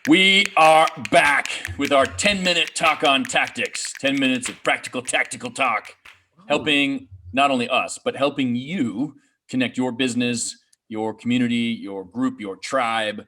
We are back with our 10-minute talk on tactics, 10 minutes of practical tactical talk, helping not only us, but helping you connect your business, your community, your group, your tribe,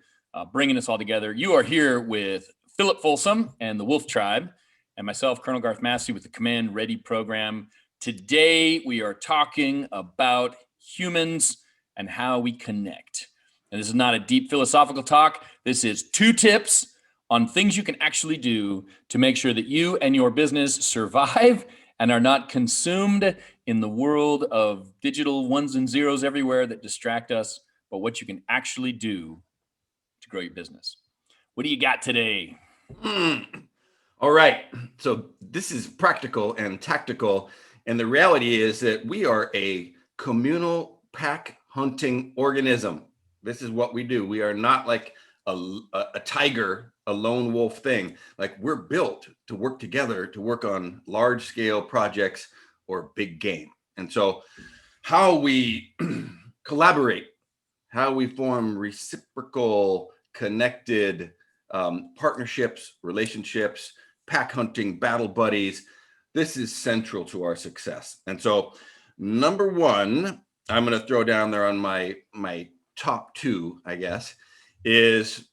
bringing us all together. You are here with Philip Folsom and the Wolf Tribe, and myself, Colonel Garth Massey with the Command Ready program. Today, we are talking about humans and how we connect. And this is not a deep philosophical talk. This is 2 tips on things you can actually do to make sure that you and your business survive and are not consumed in the world of digital ones and zeros everywhere that distract us, but what you can actually do to grow your business. What do you got today? All right. So this is practical and tactical. And the reality is that we are a communal pack hunting organism. This is what we do. We are not like a tiger, a lone wolf thing. Like we're built to work together to work on large scale projects or big game. And so how we collaborate, how we form reciprocal, connected partnerships, relationships, pack hunting, battle buddies. This is central to our success. And so, number one, I'm going to throw down there on my top 2, I guess, is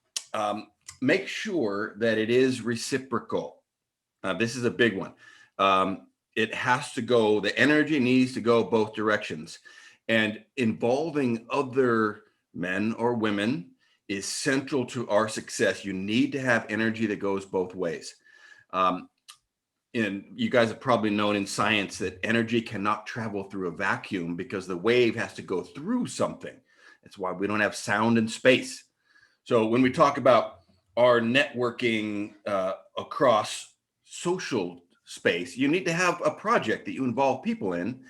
make sure that it is reciprocal. This is a big one. It has to go, the energy needs to go both directions. And involving other men or women is central to our success. You need to have energy that goes both ways. And you guys have probably known in science that energy cannot travel through a vacuum because the wave has to go through something. That's why we don't have sound in space. So when we talk about our networking across social space, you need to have a project that you involve people in.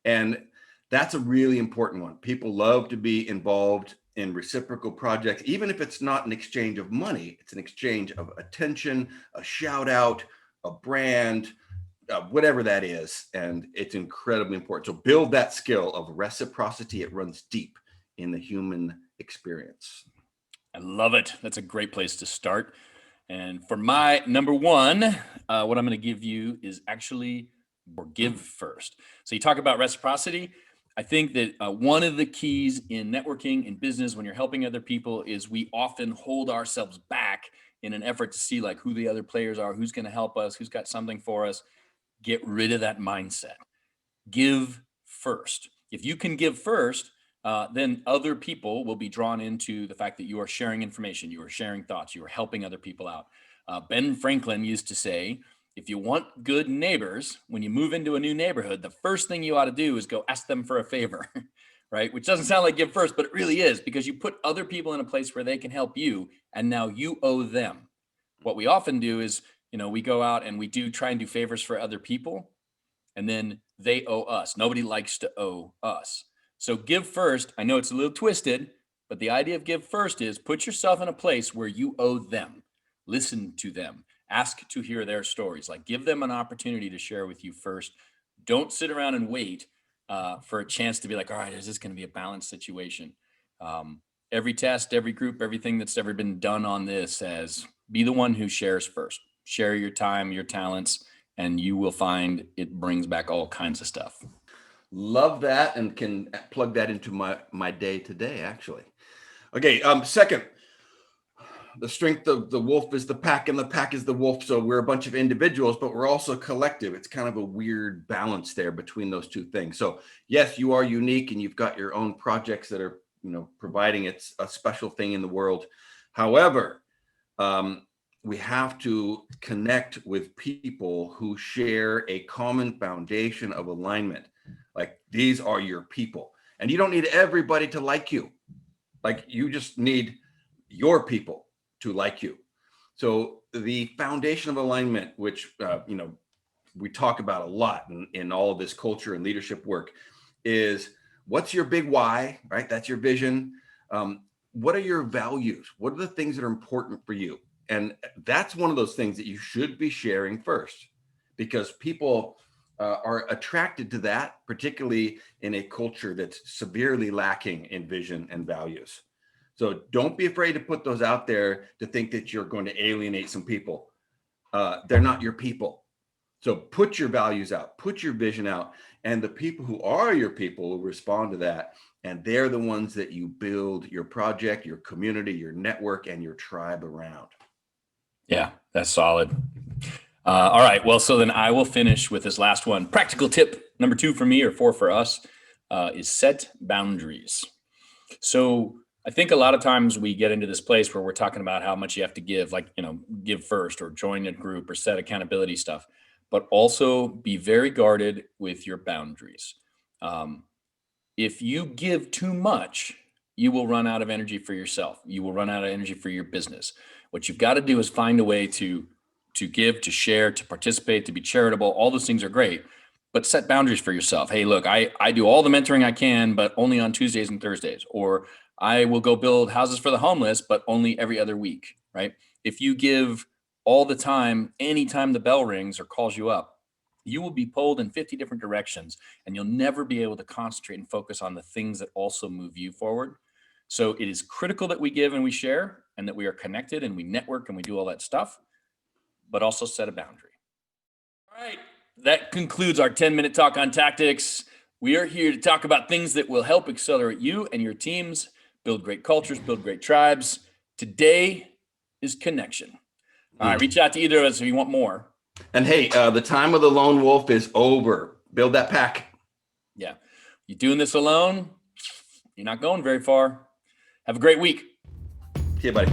And that's a really important one. People love to be involved in reciprocal projects, even if it's not an exchange of money, it's an exchange of attention, a shout out, a brand, whatever that is. And it's incredibly important. So build that skill of reciprocity. It runs deep in the human experience. I love it. That's a great place to start. And for my number 1, what I'm going to give you is actually forgive first. So you talk about reciprocity. I think that one of the keys in networking in business when you're helping other people is we often hold ourselves back in an effort to see like who the other players are, who's going to help us, who's got something for us. Get rid of that mindset. Give first. If you can give first, then other people will be drawn into the fact that you are sharing information, you are sharing thoughts, you are helping other people out. Ben Franklin used to say, if you want good neighbors, when you move into a new neighborhood, the first thing you ought to do is go ask them for a favor, right? Which doesn't sound like give first, but it really is because you put other people in a place where they can help you, and now you owe them. What we often do is, we go out and we try and do favors for other people, and then they owe us. Nobody likes to owe us. So give first. I know it's a little twisted, but the idea of give first is put yourself in a place where you owe them. Listen to them. Ask to hear their stories. Like give them an opportunity to share with you first. Don't sit around and wait for a chance to be like, all right, is this going to be a balanced situation? Every test, every group, everything that's ever been done on this says be the one who shares first. Share your time, your talents, and you will find it brings back all kinds of stuff. Love that and can plug that into my day today, actually. Okay, second, the strength of the wolf is the pack and the pack is the wolf. So we're a bunch of individuals, but we're also collective. It's kind of a weird balance there between those two things. So yes, you are unique and you've got your own projects that are, providing it's a special thing in the world. However, we have to connect with people who share a common foundation of alignment. Like these are your people, and you don't need everybody to like you. Like you just need your people to like you. So the foundation of alignment, which we talk about a lot in all of this culture and leadership work, is what's your big why, right? That's your vision. What are your values? What are the things that are important for you? And that's one of those things that you should be sharing first, because people are attracted to that, particularly in a culture that's severely lacking in vision and values. So don't be afraid to put those out there to think that you're going to alienate some people. They're not your people. So put your values out, put your vision out, and the people who are your people will respond to that. And they're the ones that you build your project, your community, your network, and your tribe around. Yeah, that's solid. All right. Well, so then I will finish with this last one. Practical tip number 2 for me, or 4 for us, is set boundaries. So I think a lot of times we get into this place where we're talking about how much you have to give, like, give first or join a group or set accountability stuff, but also be very guarded with your boundaries. If you give too much, you will run out of energy for yourself. You will run out of energy for your business. What you've got to do is find a way to give, to share, to participate, to be charitable. All those things are great, but set boundaries for yourself. Hey, look, I do all the mentoring I can, but only on Tuesdays and Thursdays. Or I will go build houses for the homeless, but only every other week, right? If you give all the time, anytime the bell rings or calls you up, you will be pulled in 50 different directions, and you'll never be able to concentrate and focus on the things that also move you forward. So it is critical that we give and we share, and that we are connected and we network and we do all that stuff, but also set a boundary. All right. That concludes our 10-minute talk on tactics. We are here to talk about things that will help accelerate you and your teams, build great cultures, build great tribes. Today is connection. All right. Reach out to either of us if you want more. And hey, the time of the lone wolf is over. Build that pack. Yeah. You're doing this alone, you're not going very far. Have a great week. See you, buddy.